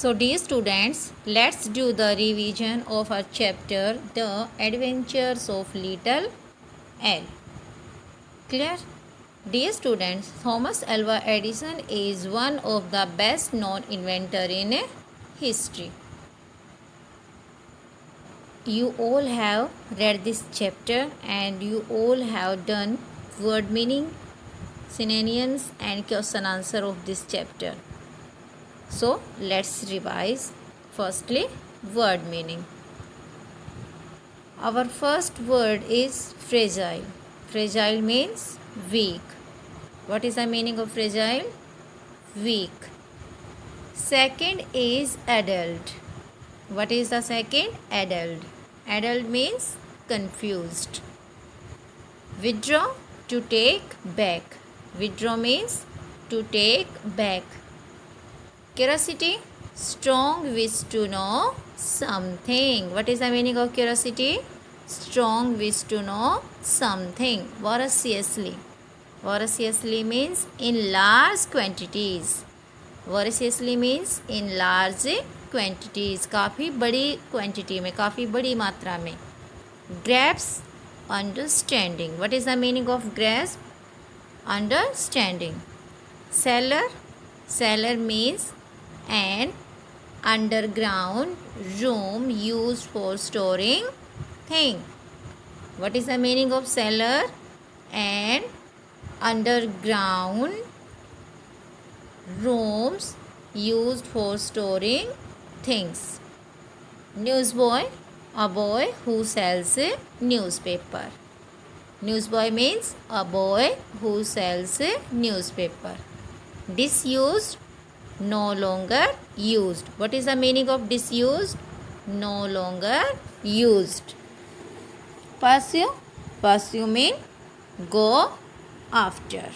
So dear students, let's do the revision of our chapter The Adventures of Little L. Clear? Dear students, Thomas Alva Edison is one of the best known inventor in history. You all have read this chapter and you all have done word meaning, synonyms and question answer of this chapter. So let's revise. Firstly, word meaning. Our first word is fragile. Fragile means weak. What is the meaning of fragile? Weak. Second is adult. What is the second? Adult. Adult means confused. Withdraw, to take back. Withdraw means to take back. Curiosity, strong wish to know something. What is the meaning of curiosity? Strong wish to know something. Voraciously. Voraciously means in large quantities. Voraciously means in large quantities. काफ़ी बड़ी quantity में, काफ़ी बड़ी मात्रा में. Grasp, understanding. What is the meaning of grasp? Understanding. Cellar. Cellar means an underground room used for storing things. What is the meaning of cellar? An underground rooms used for storing things. Newsboy, a boy who sells a newspaper. Newsboy means a boy who sells a newspaper. Disused, no longer used. What is the meaning of disused? No longer used. Pursue, pursue means go after.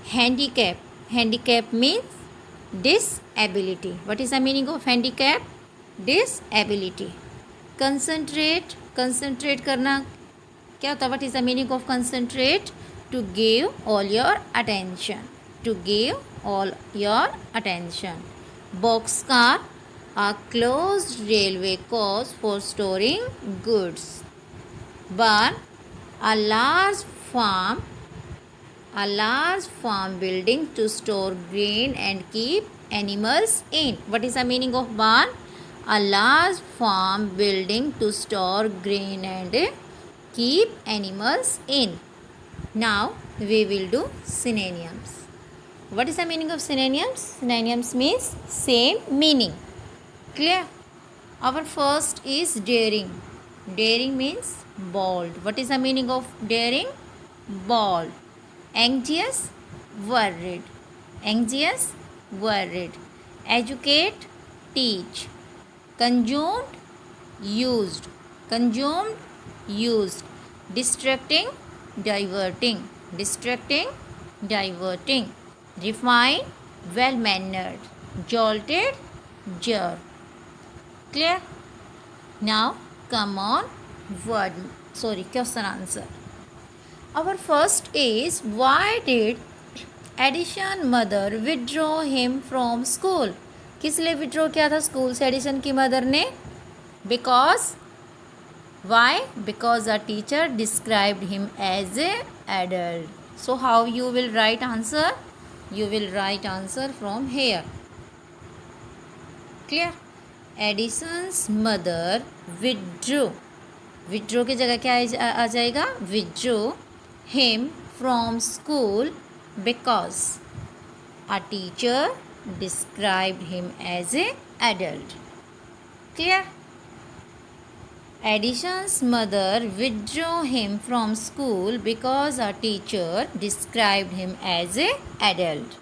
Handicap, handicap means disability. What is the meaning of handicap? Disability. Concentrate, concentrate करना क्या होता है? What is the meaning of concentrate? To give all your attention. To give all your attention. Boxcar, a closed railway coach for storing goods. Barn, a large farm building to store grain and keep animals in. What is the meaning of barn? A large farm building to store grain and keep animals in. Now we will do synonyms. What is the meaning of synonyms? Synonyms means same meaning. Clear? Our first is daring. Daring means bold. What is the meaning of daring? Bold. Anxious, worried. Anxious, worried. Educate, teach. Consumed, used. Consumed, used. Distracting, diverting. Distracting, diverting. Refined, well-mannered. Jolted, jerk. Clear? Now come on question answer. Our first is, why did Edison mother withdraw him from school? किस लिए withdraw किया था school से Edison की mother ने? Because why? Because the teacher described him as a adult. So how you will write answer? You will write answer from here. Clear? Edison's mother withdrew. Withdraw की जगह क्या आ जाएगा? Withdrew him from school because a teacher described him as a adult. Clear? Edison's mother withdrew him from school because a teacher described him as a adult.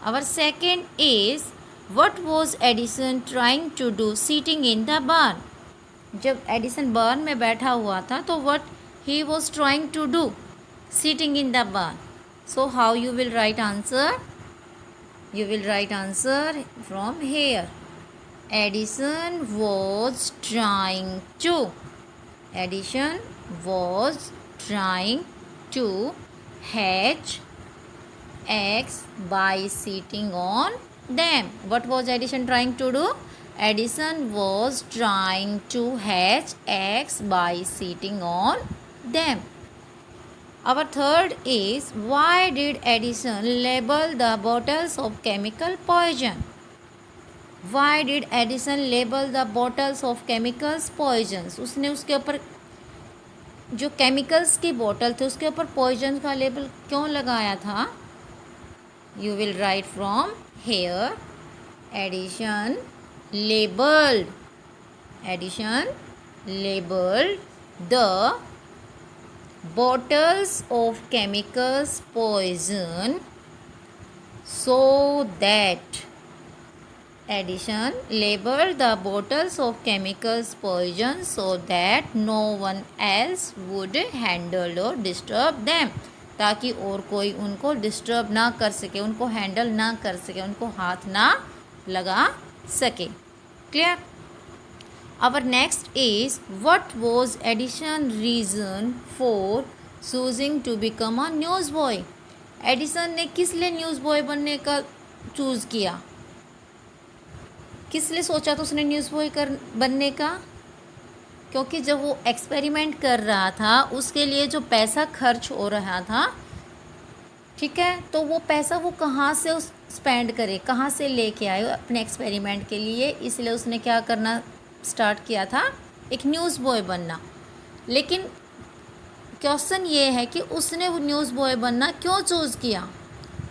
Our second is, what was Edison trying to do sitting in the barn? जब Edison barn में बैठा हुआ था तो what he was trying to do sitting in the barn. So how you will write answer? You will write answer from here. Edison was trying to hatch eggs by sitting on them. What was Edison trying to do? Edison was trying to hatch eggs by sitting on them. Our third is, why did Edison label the bottles of chemical poison? Why did Edison label the bottles of chemicals poisons? उसने उसके ऊपर जो chemicals की बोतल थे उसके ऊपर poison का लेबल क्यों लगाया था? You will write from here. Edison labeled the bottles of chemicals poison so that Edison labeled the bottles of chemicals poison so that no one else would handle or disturb them. ताकि और कोई उनको disturb ना कर सके, उनको handle ना कर सके, उनको हाथ ना लगा सके. Clear? Our next is, what was Edison's reason for choosing to become a newsboy? Edison ने किस लिए न्यूज़ बॉय बनने का चूज़ किया? किस लिए सोचा तो उसने न्यूज़ बॉय बनने का? क्योंकि जब वो एक्सपेरिमेंट कर रहा था उसके लिए जो पैसा खर्च हो रहा था, ठीक है, तो वो पैसा वो कहाँ से स्पेंड करे, कहाँ से लेके आए अपने एक्सपेरिमेंट के लिए, इसलिए उसने क्या करना स्टार्ट किया था? एक न्यूज़ बॉय बनना. लेकिन क्वेश्चन ये है कि उसने वो न्यूज़ बॉय बनना क्यों चूज़ किया,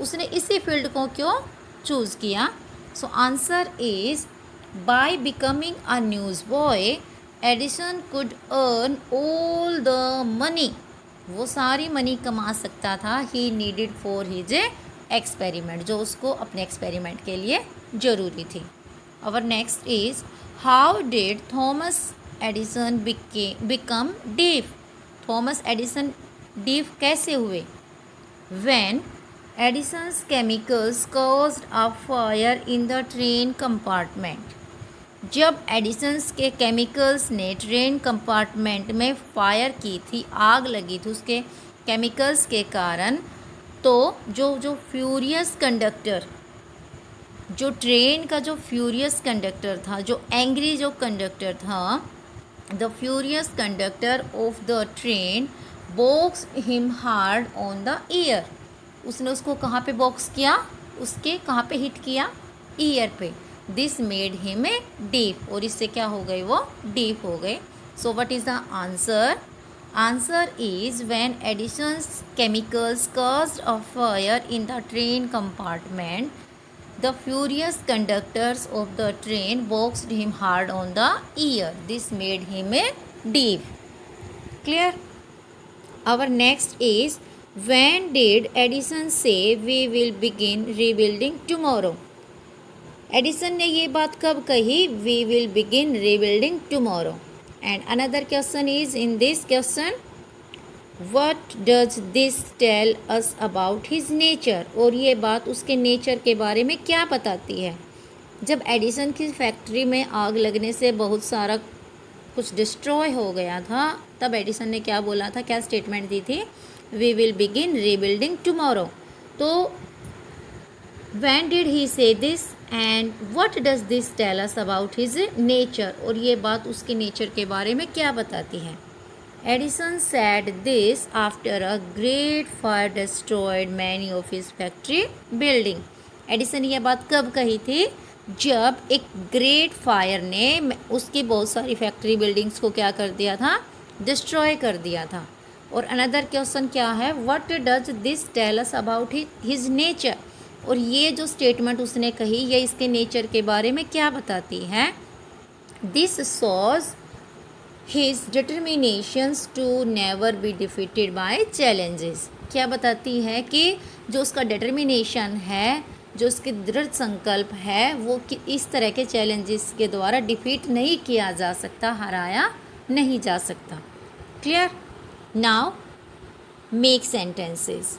उसने इसी फील्ड को क्यों चूज़ किया? So answer is, by becoming a news boy Edison could earn all the money. वो सारी मनी कमा सकता था he needed for his experiment, जो उसको अपने एक्सपेरिमेंट के लिए ज़रूरी थी. Our next is, how did Thomas Edison become deaf? Thomas Edison deaf कैसे हुए? When Edison's chemicals caused a fire in the train compartment. जब एडिसन्स के केमिकल्स ने ट्रेन कंपार्टमेंट में फायर की थी, आग लगी थी उसके केमिकल्स के कारण, तो जो फ्यूरियस कंडक्टर, जो ट्रेन का जो फ्यूरियस कंडक्टर था, जो एंग्री जो कंडक्टर था, the furious conductor of the train boxed him hard on the year. उसने उसको कहाँ पे बॉक्स किया? उसके कहाँ पे हिट किया? ईयर पे. This made him a deaf. और इससे क्या हो गए? वो डीफ हो गए. So what is the answer? Answer is, when Edison's chemicals caused a fire in the train compartment, the furious conductors of the train boxed him hard on the ear. This made him a thief. Clear? Our next is, when did Edison say we will begin rebuilding tomorrow? Edison ने ये बात कब कही? We will begin rebuilding tomorrow. And another question is, in this question, what does this tell us about his nature? और ये बात उसके nature के बारे में क्या बताती है? जब एडिसन की फैक्ट्री में आग लगने से बहुत सारा कुछ डिस्ट्रॉय हो गया था, तब एडिसन ने क्या बोला था, क्या स्टेटमेंट दी थी? We will begin rebuilding tomorrow. तो when did he say this and what does this tell us about his nature? और ये बात उसके नेचर के बारे में क्या बताती है? Edison said this after a great fire destroyed many of his factory building. Edison ये बात कब कही थी? जब एक ग्रेट फायर ने उसकी बहुत सारी फैक्ट्री बिल्डिंग्स को क्या कर दिया था? डिस्ट्रॉय कर दिया था. और अनदर क्वेश्चन क्या है? What does this tell us about his nature? और ये जो स्टेटमेंट उसने कही, ये इसके नेचर के बारे में क्या बताती है? This shows his determinations to never be defeated by challenges. क्या बताती है? कि जो उसका डिटर्मिनेशन है, जो उसके दृढ़ संकल्प है, वो कि इस तरह के चैलेंजेस के द्वारा डिफीट नहीं किया जा सकता, हराया नहीं जा सकता. Clear? Now make sentences.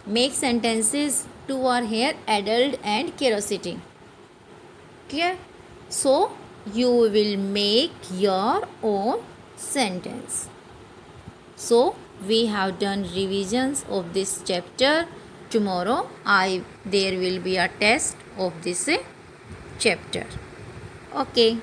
Make sentences two are here, adult and curiosity. Clear? So you will make your own sentence. So we have done revisions of this chapter. Tomorrow there will be a test of this chapter. Okay.